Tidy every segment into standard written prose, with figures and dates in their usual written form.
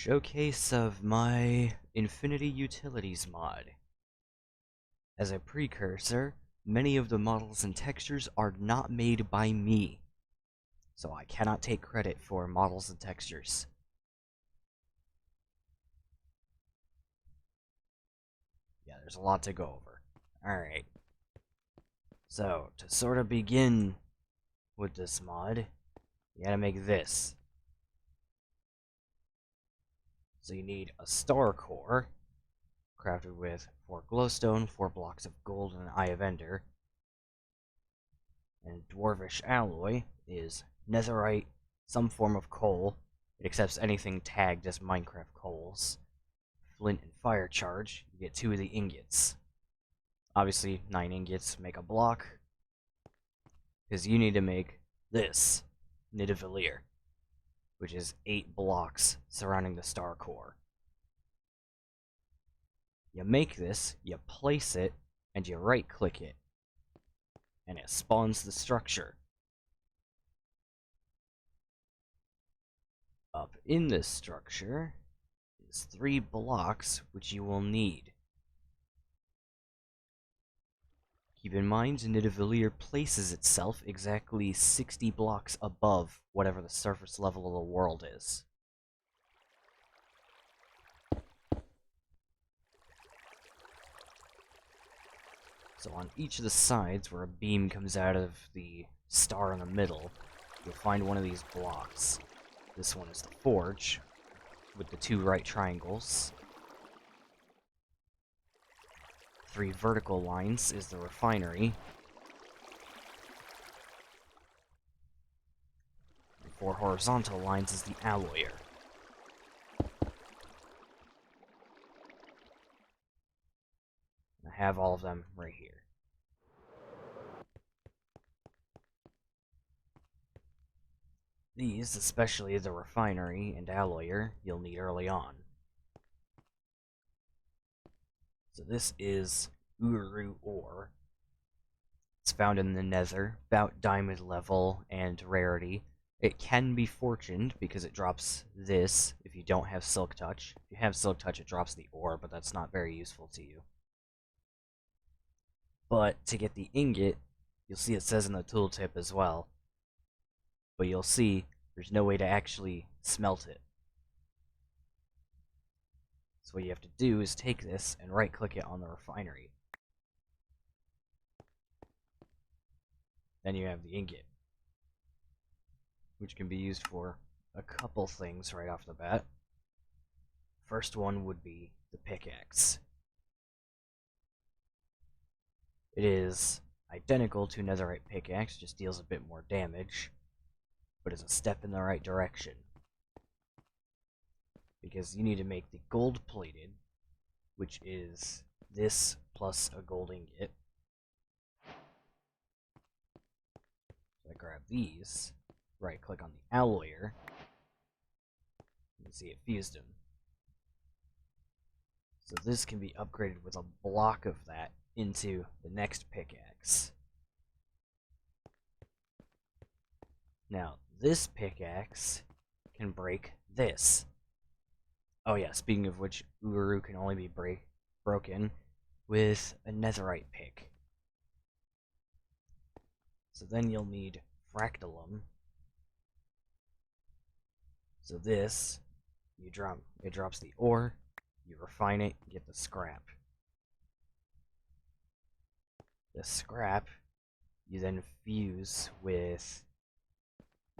Showcase of my Infinity Utilities mod. As a precursor, many of the models and textures are not made by me, so I cannot take credit for models and textures. Yeah, there's a lot to go over. Alright. So, to sort of begin with this mod, you gotta make this. So you need a star core, crafted with 4 glowstone, 4 blocks of gold, and an Eye of Ender. And dwarvish alloy is netherite, some form of coal. It accepts anything tagged as Minecraft coals. Flint and fire charge, you get 2 of the ingots. Obviously, 9 ingots make a block, because you need to make this, Nidavellir, which is 8 blocks surrounding the star core. You make this, you place it, and you right-click it, and it spawns the structure. Up in this structure is 3 blocks which you will need. Keep in mind, Nidavellir places itself exactly 60 blocks above whatever the surface level of the world is. So on each of the sides where a beam comes out of the star in the middle, you'll find one of these blocks. This one is the forge, with the 2 right triangles. 3 vertical lines is the refinery. And 4 horizontal lines is the alloyer. I have all of them right here. These, especially the refinery and alloyer, you'll need early on. So this is Uru ore. It's found in the Nether, about diamond level and rarity. It can be fortuned because it drops this if you don't have Silk Touch. If you have Silk Touch, it drops the ore, but that's not very useful to you. But to get the ingot, you'll see it says in the tooltip as well. But you'll see there's no way to actually smelt it. So what you have to do is take this and right-click it on the refinery. Then you have the ingot, which can be used for a couple things right off the bat. First one would be the pickaxe. It is identical to netherite pickaxe, just deals a bit more damage, but is a step in the right direction. Because you need to make the gold-plated, which is this plus a gold ingot. So I grab these, right-click on the alloyer, you can see it fused them. So this can be upgraded with a block of that into the next pickaxe. Now, this pickaxe can break this. Oh yeah, speaking of which, Uru can only be broken with a netherite pick. So then you'll need fractalum. So this, it drops the ore, you refine it, get the scrap. The scrap, you then fuse with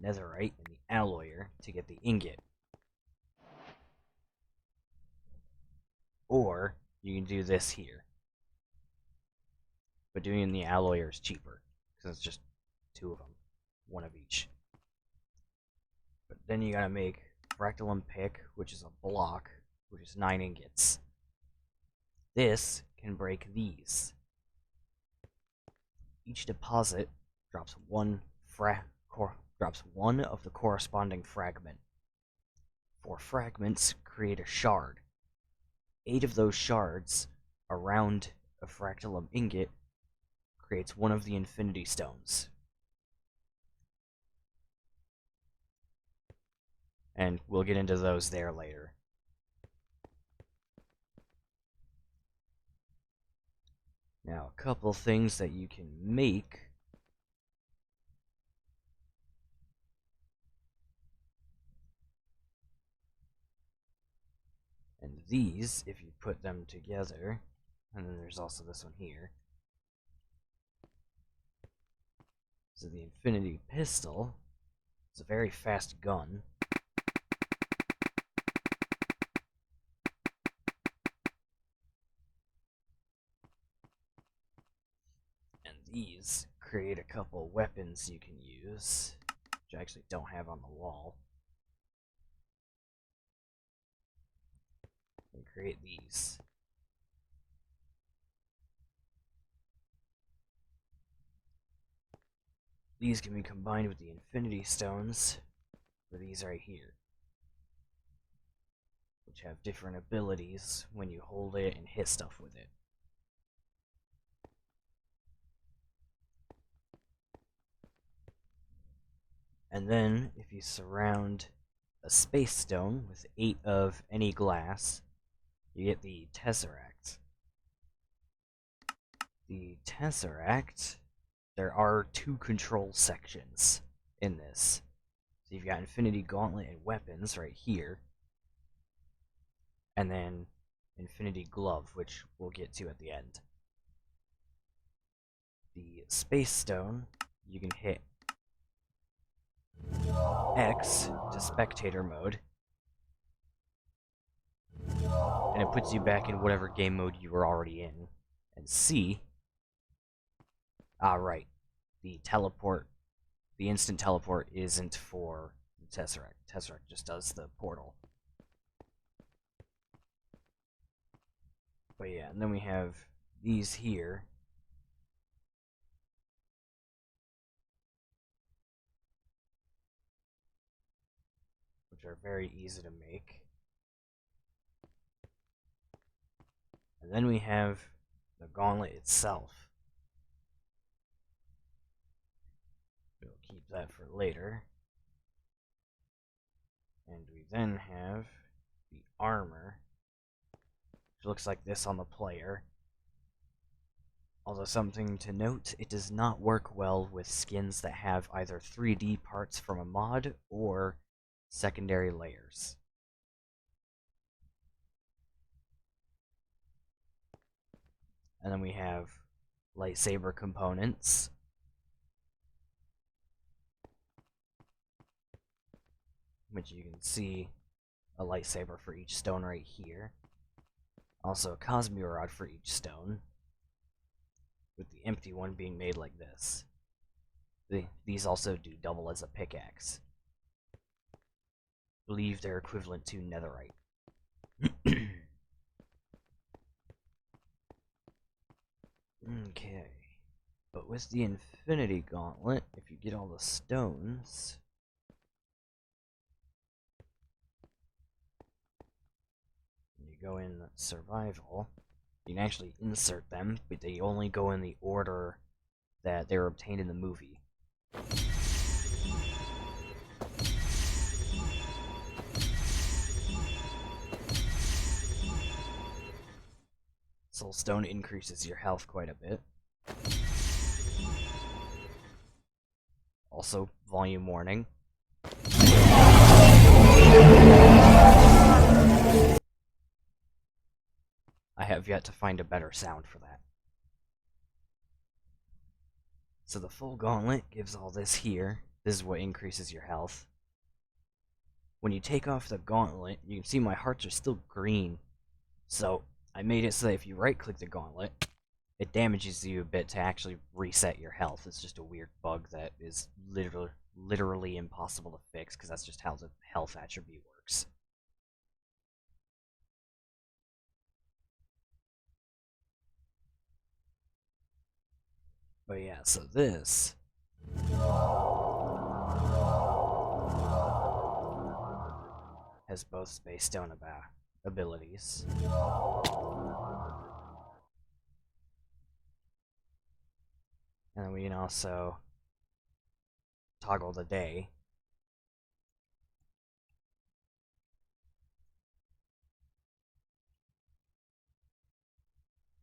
netherite and the alloyer to get the ingot. Or you can do this here. But doing the alloyer is cheaper, because it's just 2 of them, 1 of each. But then you gotta make fractalum pick, which is a block, which is 9 ingots. This can break these. Each deposit drops one of the corresponding fragment. 4 fragments create a shard. 8 of those shards around a fractalum ingot creates one of the infinity stones. And we'll get into those there later. Now, a couple things that you can make. And these, if you put them together, and then there's also this one here. So the Infinity Pistol is a very fast gun. And these create a couple weapons you can use, which I actually don't have on the wall. And create these. These can be combined with the Infinity Stones, for these right here, which have different abilities when you hold it and hit stuff with it. And then, if you surround a space stone with 8 of any glass, you get the Tesseract. The Tesseract, there are 2 control sections in this. So you've got Infinity Gauntlet and weapons right here, and then Infinity Glove, which we'll get to at the end. The Space Stone, you can hit X to spectator mode, and it puts you back in whatever game mode you were already in. And C, right, the teleport, the instant teleport isn't for the Tesseract. Tesseract just does the portal. But yeah, and then we have these here. Which are very easy to make. And then we have the gauntlet itself. We'll keep that for later. And we then have the armor, which looks like this on the player. Although something to note, it does not work well with skins that have either 3D parts from a mod or secondary layers. And then we have lightsaber components. Which you can see a lightsaber for each stone right here. Also a Cosmere Rod for each stone, with the empty one being made like this. These also do double as a pickaxe. I believe they're equivalent to netherite. Okay. But with the Infinity Gauntlet, if you get all the stones, and you go in survival, you can actually insert them, but they only go in the order that they were obtained in the movie. Soulstone increases your health quite a bit. Also, volume warning. I have yet to find a better sound for that. So the full gauntlet gives all this here. This is what increases your health. When you take off the gauntlet, you can see my hearts are still green. So I made it so that if you right-click the gauntlet, it damages you a bit to actually reset your health. It's just a weird bug that is literally impossible to fix, because that's just how the health attribute works. But yeah, so this has both Space Stone abilities. And then we can also toggle the day.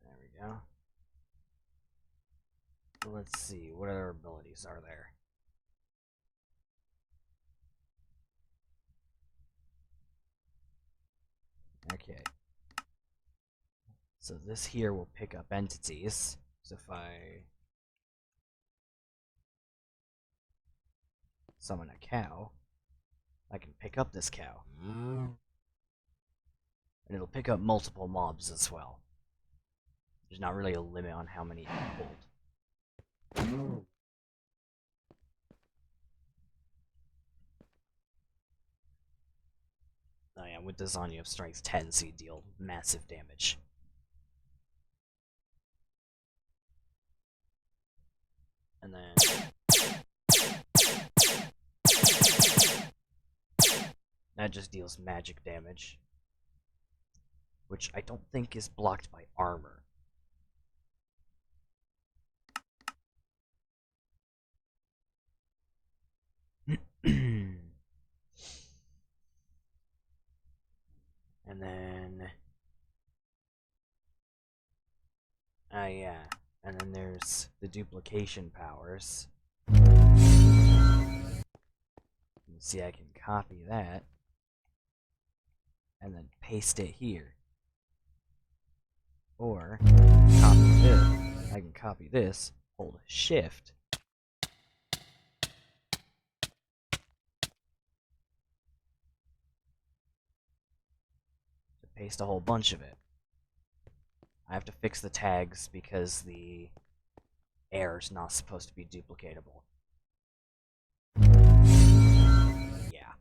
There we go. let's see, what other abilities are there? Okay. So this here will pick up entities. So if I summon a cow, I can pick up this cow. And it'll pick up multiple mobs as well. There's not really a limit on how many it can hold. Oh yeah, with this on you have strength 10, so you deal massive damage. And then that just deals magic damage, which I don't think is blocked by armor. And then yeah, and then there's the duplication powers. See, I can copy that and then paste it here. Or copy this. I can copy this, hold shift, to paste a whole bunch of it. I have to fix the tags because the air is not supposed to be duplicatable. Yeah.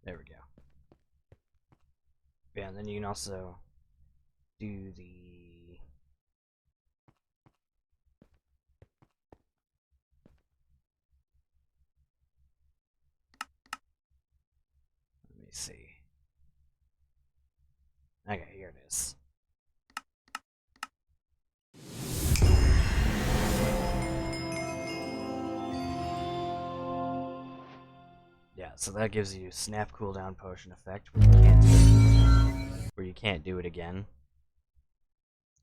There we go. Yeah, and then you can also do the... Let me see. Okay, here it is. Yeah, so that gives you snap cooldown potion effect where you can't do it again.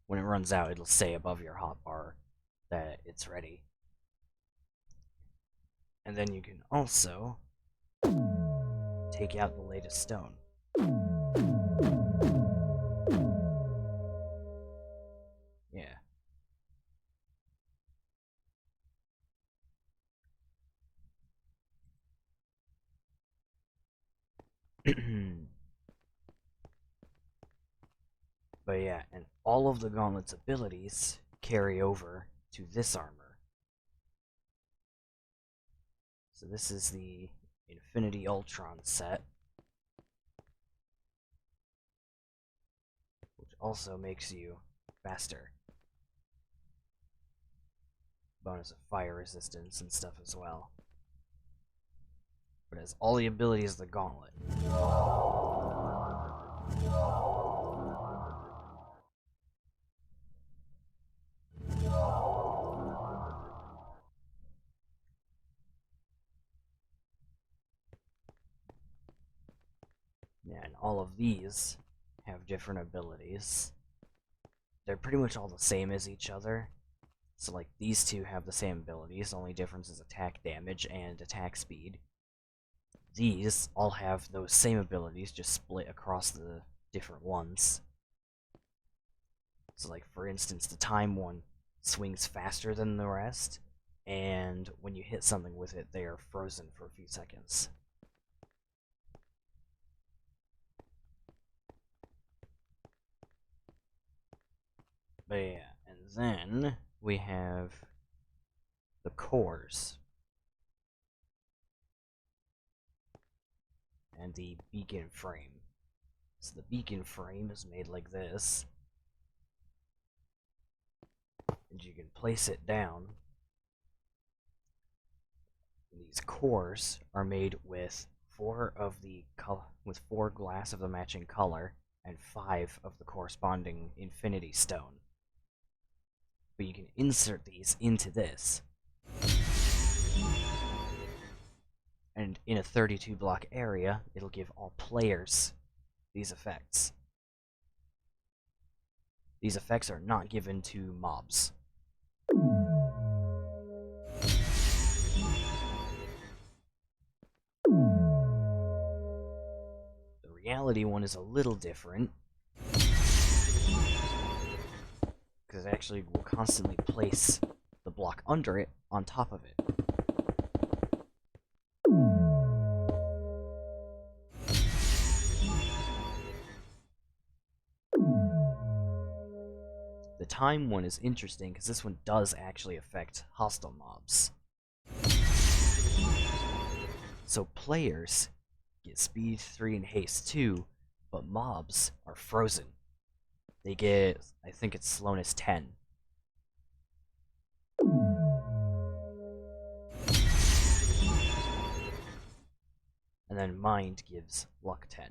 When it runs out, it'll say above your hotbar that it's ready. And then you can also take out the latest stone. Yeah. But yeah, and all of the Gauntlet's abilities carry over to this armor. So this is the Infinity Ultron set, which also makes you faster. Bonus of fire resistance and stuff as well. But it has all the abilities of the Gauntlet. Yeah, and all of these have different abilities. They're pretty much all the same as each other. So like these two have the same abilities, the only difference is attack damage and attack speed. These all have those same abilities, just split across the different ones. So like for instance, the time one swings faster than the rest, and when you hit something with it, they are frozen for a few seconds. But yeah, and then we have the cores and the beacon frame. So the beacon frame is made like this, and you can place it down. These cores are made with four glass of the matching color and 5 of the corresponding infinity stone. But you can insert these into this, and in a 32 block area, it'll give all players these effects. These effects are not given to mobs. The reality one is a little different, because it actually will constantly place the block under it on top of it. The time one is interesting because this one does actually affect hostile mobs. So players get speed 3 and haste 2, but mobs are frozen. They get, I think it's slowness 10. And then mind gives luck 10.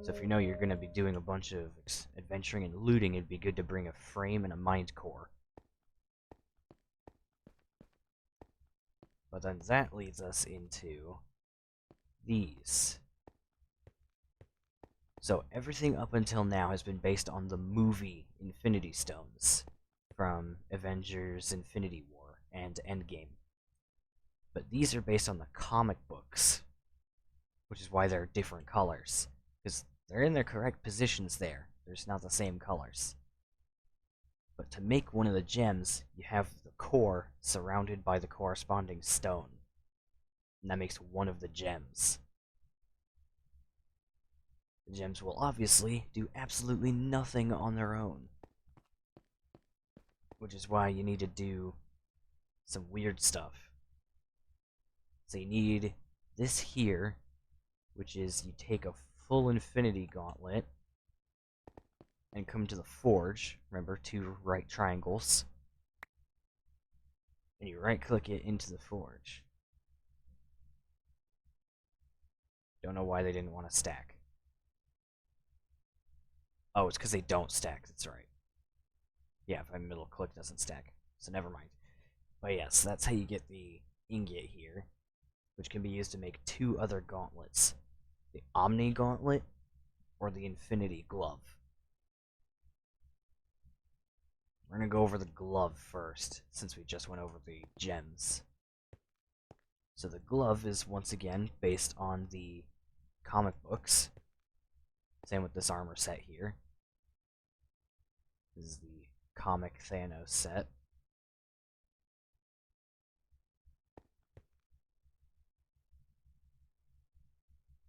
So if you know you're going to be doing a bunch of adventuring and looting, it'd be good to bring a frame and a mind core. But then that leads us into these. So everything up until now has been based on the movie Infinity Stones from Avengers Infinity War and Endgame. But these are based on the comic books, which is why they're different colors. Because they're in their correct positions there. They're just not the same colors. But to make one of the gems, you have the core surrounded by the corresponding stone. And that makes one of the gems. The gems will obviously do absolutely nothing on their own. Which is why you need to do some weird stuff. So you need this here, which is you take a full infinity gauntlet and come to the forge. Remember, 2 right triangles. And you right click it into the forge. Don't know why they didn't want to stack. Oh, it's because they don't stack, that's right. Yeah, if I middle click, doesn't stack. So never mind. But yes, that's how you get the ingot here, which can be used to make 2 other gauntlets. The Omni Gauntlet or the Infinity Glove. We're going to go over the glove first, since we just went over the gems. So the glove is, once again, based on the comic books. Same with this armor set here. This is the comic Thanos set.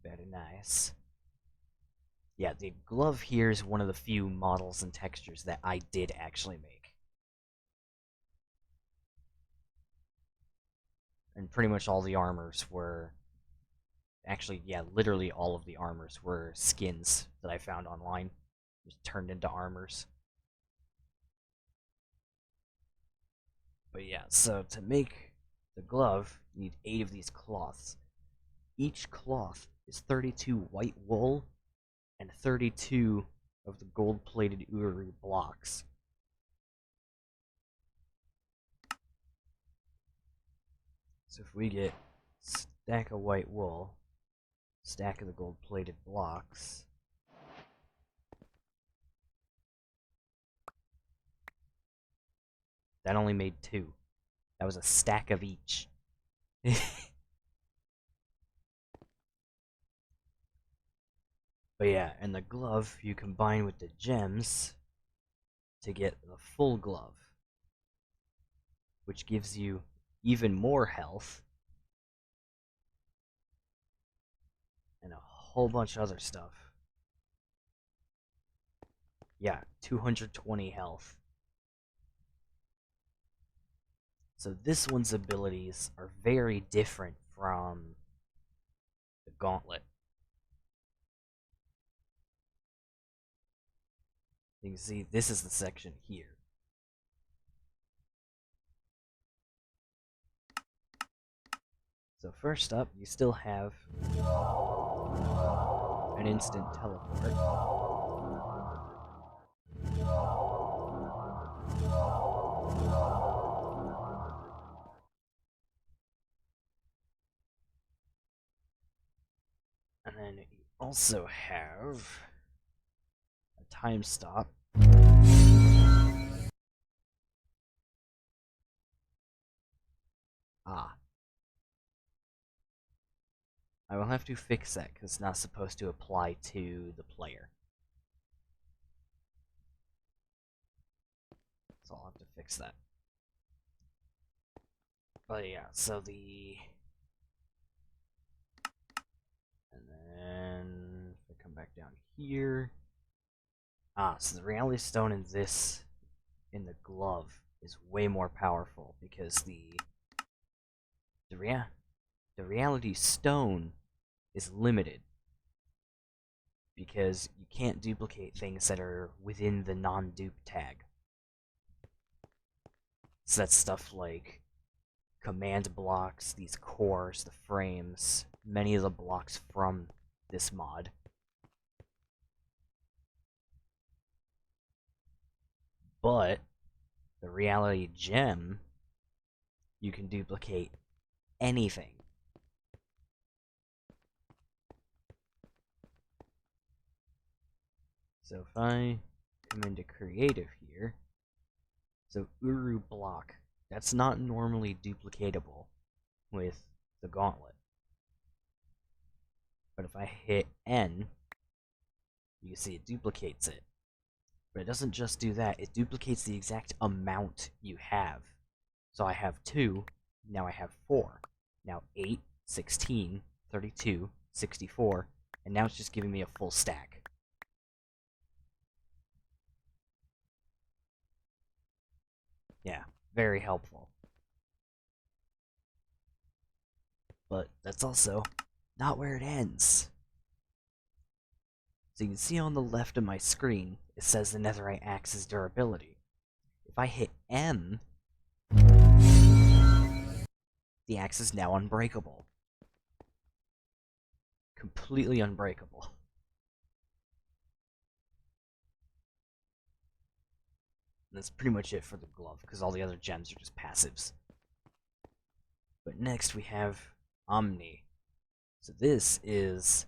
Very nice. Yeah, the glove here is one of the few models and textures that I did actually make. And pretty much all the armors were... Actually, yeah, literally all of the armors were skins that I found online. Just turned into armors. But yeah, so to make the glove, you need 8 of these cloths. Each cloth is 32 white wool and 32 of the gold-plated Uru blocks. So if we get stack of white wool, stack of the gold-plated blocks, that only made 2. That was a stack of each. But yeah, and the glove you combine with the gems to get the full glove, which gives you even more health and a whole bunch of other stuff. Yeah, 220 health. So this one's abilities are very different from the Gauntlet. You can see this is the section here. So first up, you still have an instant teleport. And then you also have a time stop. Ah. I will have to fix that because it's not supposed to apply to the player. So I'll have to fix that. But yeah, so and then if I come back down here. So the Reality Stone in the glove is way more powerful because the Reality Stone is limited because you can't duplicate things that are within the non-dupe tag. So that's stuff like command blocks, these cores, the frames, many of the blocks from this mod. But the Reality Gem, you can duplicate anything. So if I come into creative here, so Uru block, that's not normally duplicatable with the Gauntlet. But if I hit N, you can see it duplicates it. But it doesn't just do that, it duplicates the exact amount you have. So I have 2, now I have 4. Now 8, 16, 32, 64, and now it's just giving me a full stack. Yeah, very helpful. But that's also not where it ends. So you can see on the left of my screen, it says the Netherite Axe's durability. If I hit M, the axe is now unbreakable. Completely unbreakable. And that's pretty much it for the glove, because all the other gems are just passives. But next we have Omni. So this is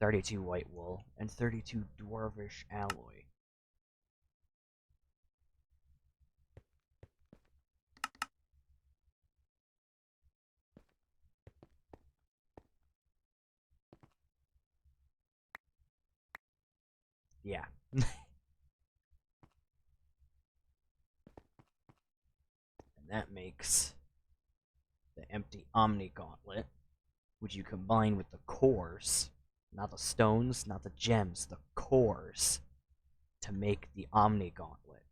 32 white wool and 32 dwarvish alloy. Yeah. And that makes the empty Omni Gauntlet, which you combine with the cores, not the stones, not the gems, the cores, to make the Omni Gauntlet.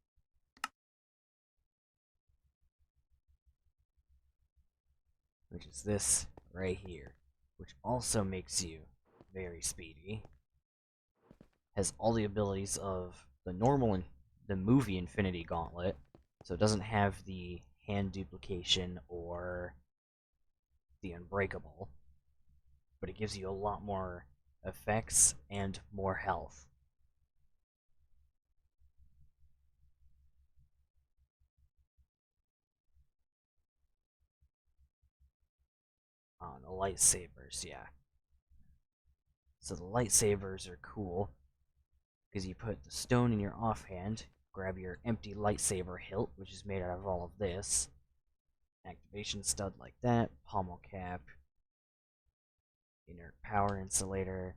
Which is this right here, which also makes you very speedy. Has all the abilities of the movie Infinity Gauntlet, so it doesn't have the hand duplication or the unbreakable, but it gives you a lot more effects and more health. On the lightsabers, yeah. So the lightsabers are cool because you put the stone in your offhand, grab your empty lightsaber hilt, which is made out of all of this, activation stud like that, pommel cap, inert power insulator,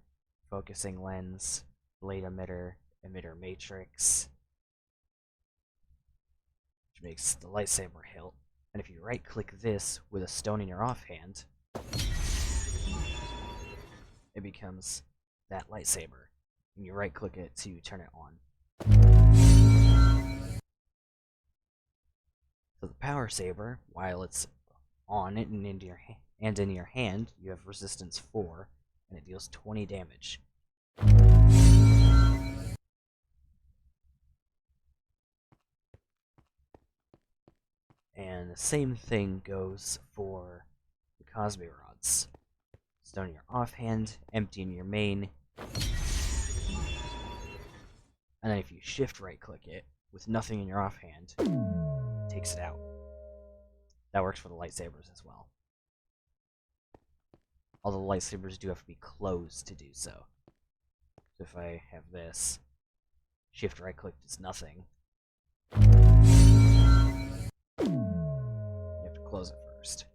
focusing lens, blade emitter, emitter matrix, which makes the lightsaber hilt. And if you right click this with a stone in your offhand, it becomes that lightsaber. And you right click it to turn it on. So the power saber, while it's on it and in your hand, you have resistance 4, and it deals 20 damage. And the same thing goes for the Cosme rods. Stone in your offhand, empty in your main, and then if you shift right click it with nothing in your offhand, it takes it out. That works for the lightsabers as well. Although the lightsabers do have to be closed to do so. So if I have this, shift right click does nothing. You have to close it first.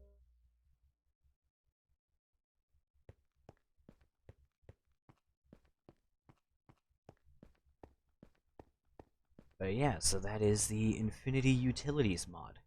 But yeah, so that is the Infinity Utilities mod.